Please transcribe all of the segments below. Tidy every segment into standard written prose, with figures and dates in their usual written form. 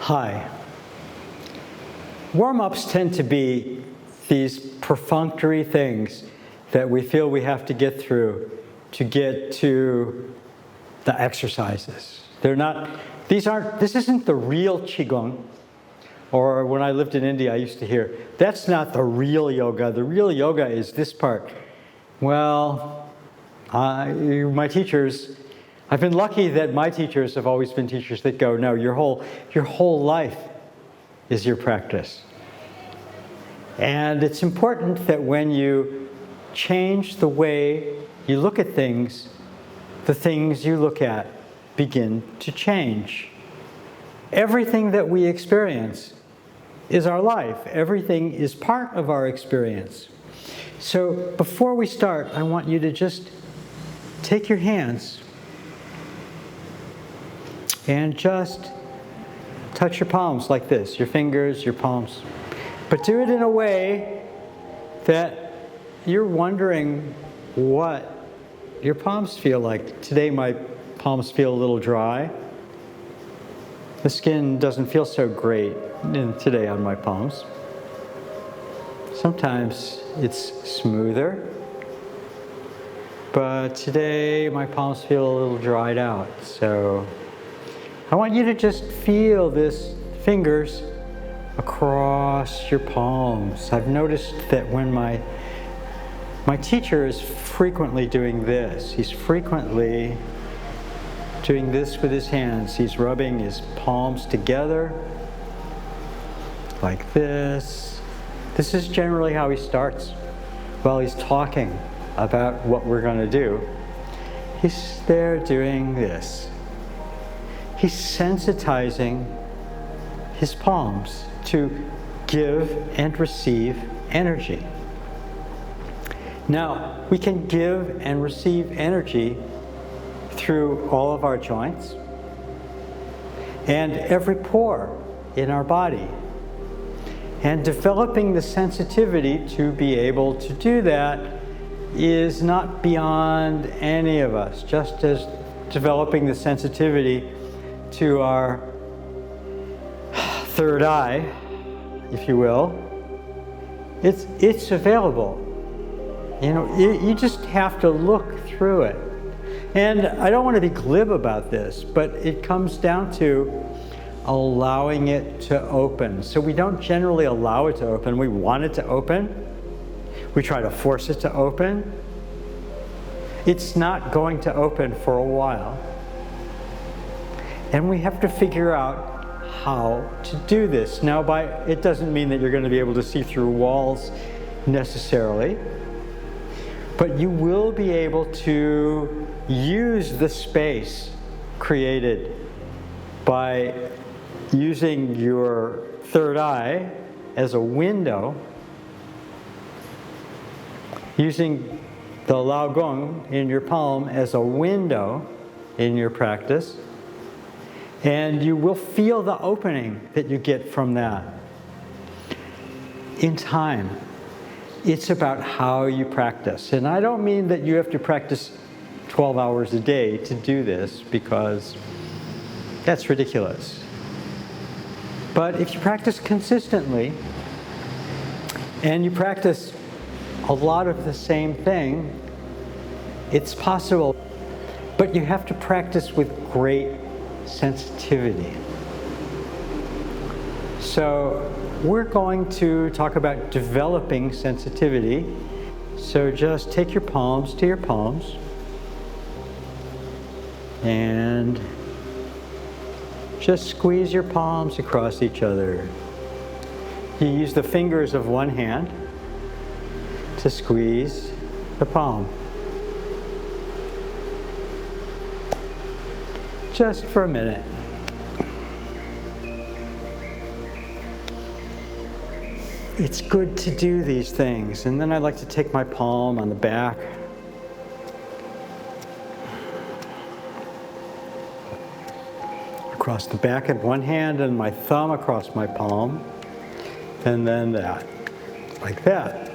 Hi. Warm-ups tend to be these perfunctory things that we feel we have to get through to get to the exercises. This isn't the real Qigong. Or when I lived in India, I used to hear, that's not the real yoga. The real yoga is this part. Well, my teachers, I've been lucky that my teachers have always been teachers that go, no, your whole life is your practice. And it's important that when you change the way you look at things, the things you look at begin to change. Everything that we experience is our life. Everything is part of our experience. So before we start, I want you to just take your hands and just touch your palms like this, your fingers, your palms. But do it in a way that you're wondering what your palms feel like. Today my palms feel a little dry. The skin doesn't feel so great today on my palms. Sometimes it's smoother, but today my palms feel a little dried out. So I want you to just feel this fingers across your palms. I've noticed that when my teacher is frequently doing this. He's frequently doing this with his hands. He's rubbing his palms together like this. This is generally how he starts while he's talking about what we're going to do. He's there doing this. He's sensitizing his palms to give and receive energy. Now, we can give and receive energy through all of our joints and every pore in our body. And developing the sensitivity to be able to do that is not beyond any of us, just as developing the sensitivity to our third eye, if you will, it's available. You know, you just have to look through it. And I don't want to be glib about this, but it comes down to allowing it to open. So we don't generally allow it to open. We want it to open. We try to force it to open. It's not going to open for a while. And we have to figure out how to do this. Now, it doesn't mean that you're going to be able to see through walls necessarily, but you will be able to use the space created by using your third eye as a window, using the Lao Gong in your palm as a window in your practice, and you will feel the opening that you get from that in time. It's about how you practice. And I don't mean that you have to practice 12 hours a day to do this, because that's ridiculous. But if you practice consistently and you practice a lot of the same thing, it's possible. But you have to practice with great sensitivity. So we're going to talk about developing sensitivity. So just take your palms to your palms and just squeeze your palms across each other. You use the fingers of one hand to squeeze the palm. Just for a minute. It's good to do these things. And then I like to take my palm on the back. Across the back in one hand and my thumb across my palm. And then that, like that.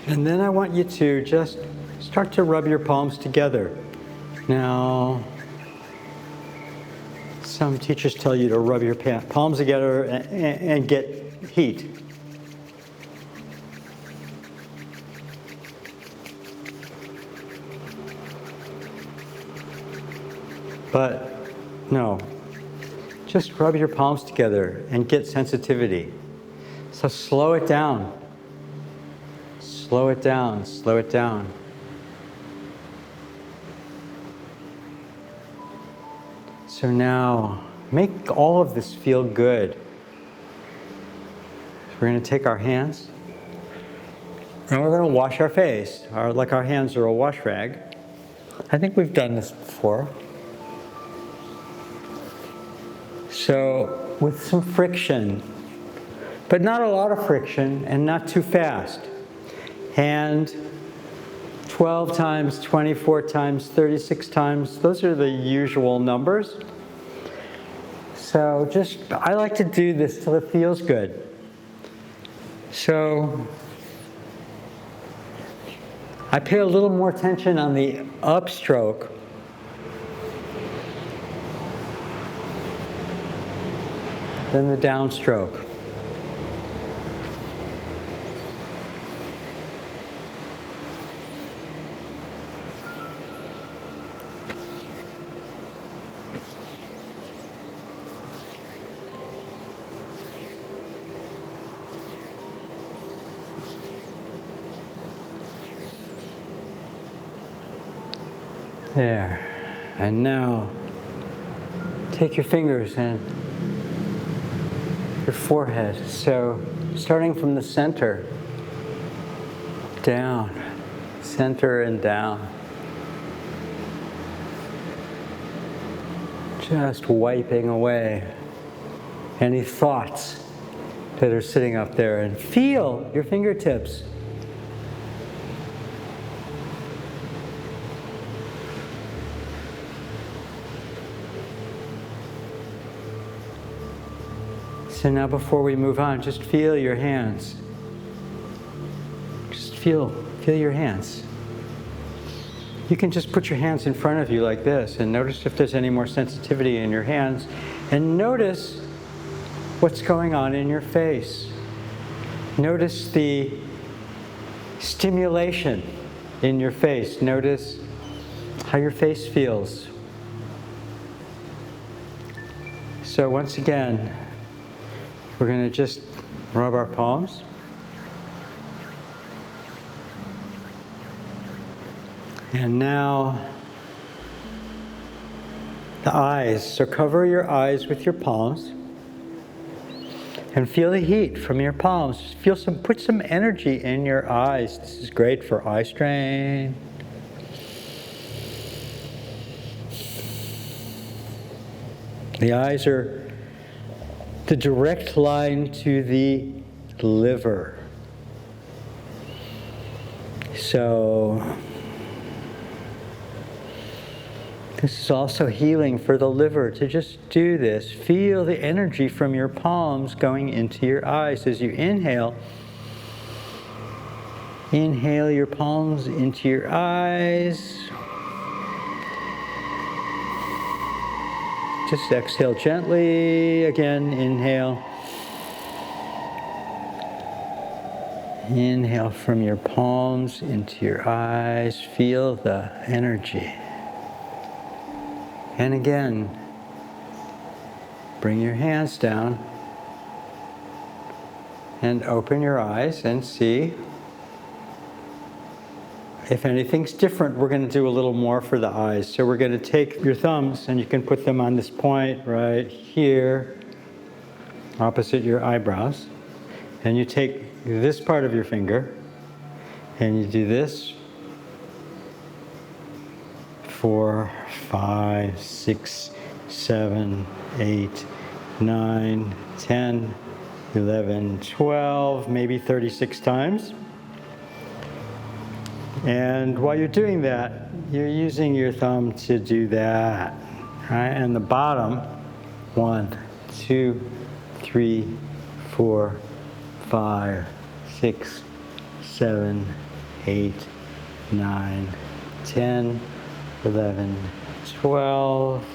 And then I want you to just start to rub your palms together. Now, some teachers tell you to rub your palms together and get heat. But no, just rub your palms together and get sensitivity. So slow it down. Slow it down, slow it down. So now, make all of this feel good. We're going to take our hands and we're going to wash our face, like our hands are a wash rag. I think we've done this before. So, with some friction, but not a lot of friction and not too fast. Hand 12 times, 24 times, 36 times. Those are the usual numbers. So I like to do this till it feels good. So I pay a little more attention on the upstroke than the downstroke. There. And now take your fingers and your forehead. So starting from the center, down, center and down. Just wiping away any thoughts that are sitting up there, and feel your fingertips. So now before we move on, just feel your hands. Just feel your hands. You can just put your hands in front of you like this and notice if there's any more sensitivity in your hands. And notice what's going on in your face. Notice the stimulation in your face. Notice how your face feels. So once again, we're going to just rub our palms. And now the eyes. So cover your eyes with your palms and feel the heat from your palms. Put some energy in your eyes. This is great for eye strain. The eyes are the direct line to the liver. So this is also healing for the liver to just do this. Feel the energy from your palms going into your eyes as you inhale. Inhale your palms into your eyes. Just exhale gently. Again, inhale. Inhale from your palms into your eyes. Feel the energy. And again, bring your hands down and open your eyes and see. If anything's different, we're going to do a little more for the eyes. So we're going to take your thumbs and you can put them on this point right here, opposite your eyebrows. And you take this part of your finger and you do this. 4, 5, 6, 7, 8, 9, 10, 11, 12, maybe 36 times. And while you're doing that, you're using your thumb to do that, right? And the bottom, 1, 2, 3, 4, 5, 6, 7, 8, 9, 10, 11, 12.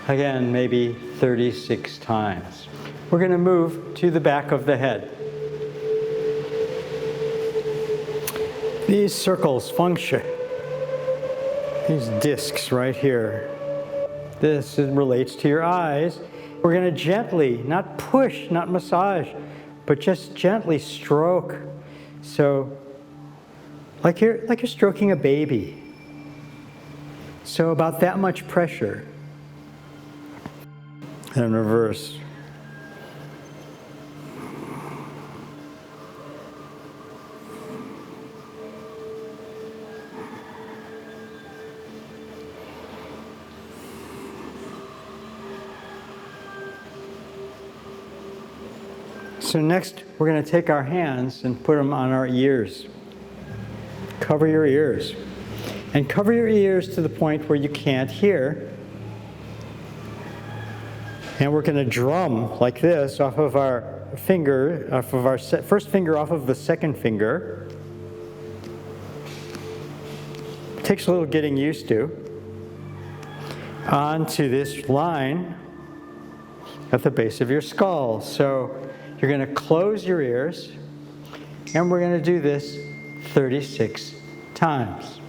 Again, maybe 36 times. We're going to move to the back of the head. These circles function. These discs right here. This relates to your eyes. We're going to gently, not push, not massage, but just gently stroke. So, like you're stroking a baby. So about that much pressure. And reverse. So next, we're going to take our hands and put them on our ears. Cover your ears. And cover your ears to the point where you can't hear. And we're going to drum like this off of our finger, off of our first finger off of the second finger. It takes a little getting used to. Onto this line at the base of your skull. So you're going to close your ears, and we're going to do this 36 times.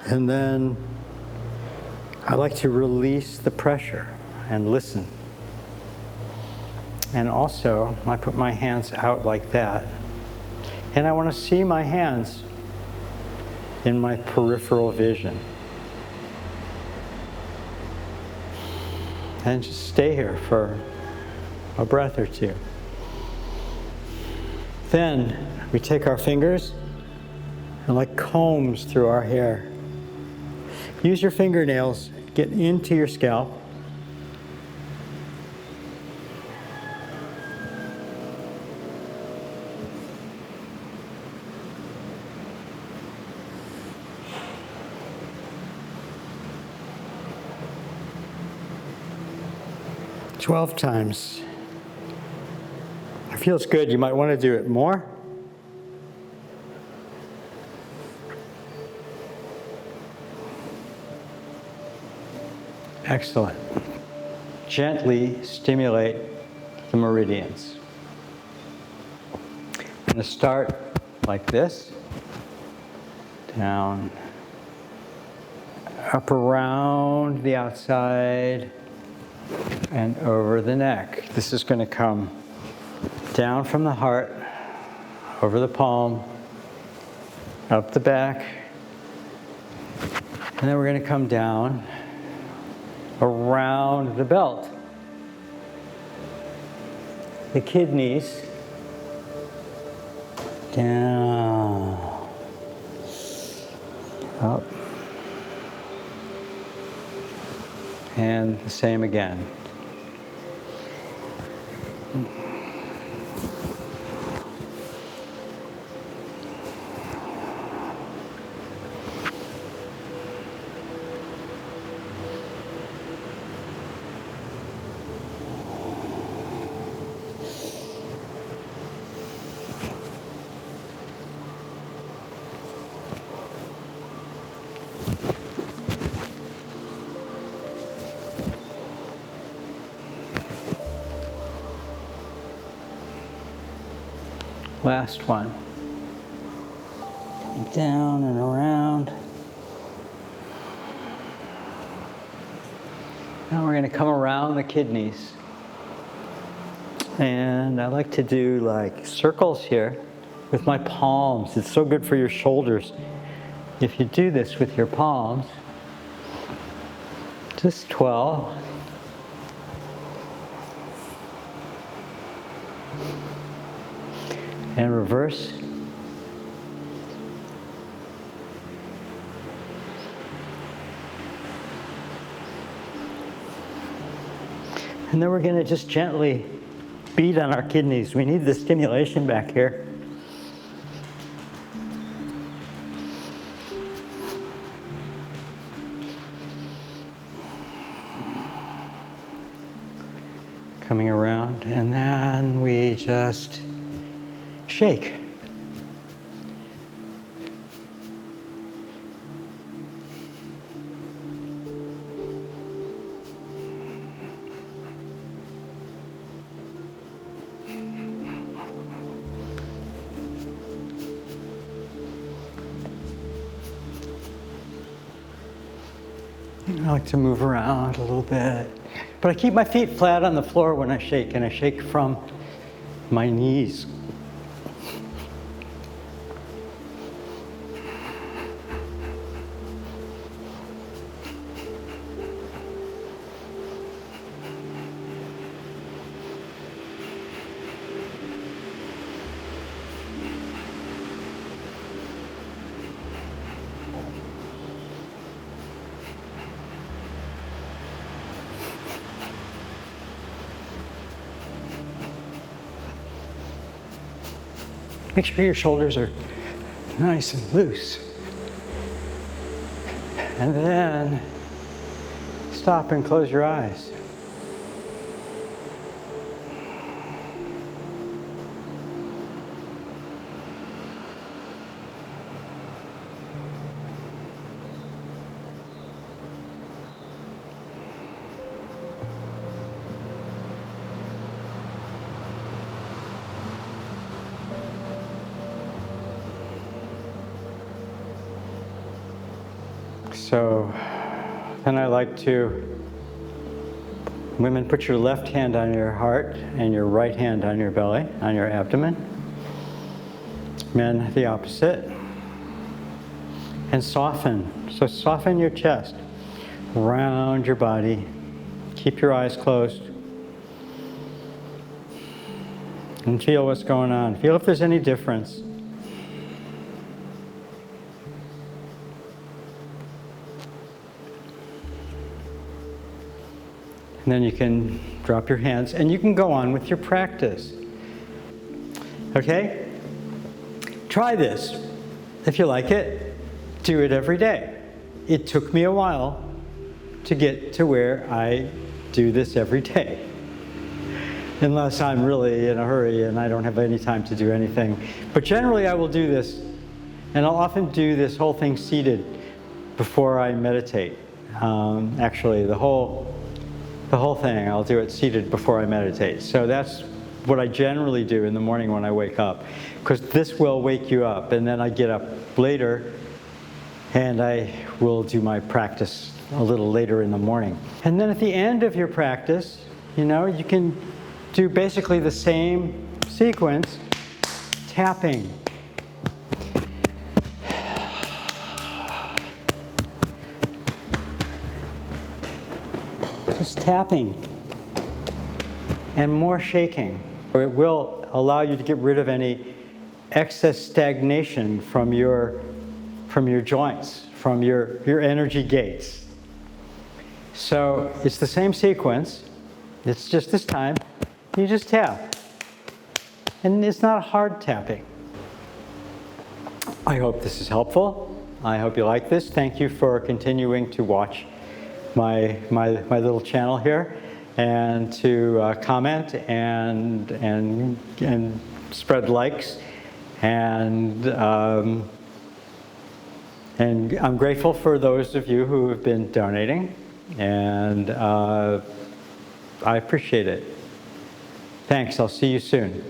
And then I like to release the pressure and listen. And also, I put my hands out like that. And I want to see my hands in my peripheral vision. And just stay here for a breath or two. Then we take our fingers and like combs through our hair. Use your fingernails, get into your scalp. "12 times. It feels good. You might want to do it more. Excellent. Gently stimulate the meridians. I'm going to start like this. Down, up around the outside, and over the neck. This is going to come down from the heart, over the palm, up the back, and then we're going to come down around the belt, the kidneys, down, up, and the same again. Last one. Down and around. Now we're going to come around the kidneys. And I like to do like circles here with my palms. It's so good for your shoulders. If you do this with your palms, Just 12. And reverse. And then we're going to just gently beat on our kidneys. We need the stimulation back here. Coming around, and then we just shake. I like to move around a little bit, but I keep my feet flat on the floor when I shake, and I shake from my knees. Make sure your shoulders are nice and loose. And then stop and close your eyes. So then I like to, women, put your left hand on your heart and your right hand on your belly, on your abdomen. Men, the opposite. And soften. So soften your chest, round your body. Keep your eyes closed. And feel what's going on. Feel if there's any difference. And then you can drop your hands and you can go on with your practice. Okay? Try this. If you like it, do it every day. It took me a while to get to where I do this every day. Unless I'm really in a hurry and I don't have any time to do anything. But generally I will do this, and I'll often do this whole thing seated before I meditate. Actually, the whole thing, I'll do it seated before I meditate. So that's what I generally do in the morning when I wake up, because this will wake you up, and then I get up later and I will do my practice a little later in the morning. And then at the end of your practice, you can do basically the same sequence, tapping. Just tapping and more shaking. It will allow you to get rid of any excess stagnation from your joints, from your energy gates. So it's the same sequence. It's just this time, you just tap. And it's not hard tapping. I hope this is helpful. I hope you like this. Thank you for continuing to watch my little channel here, and to comment and spread likes, and I'm grateful for those of you who have been donating, and I appreciate it. Thanks. I'll see you soon.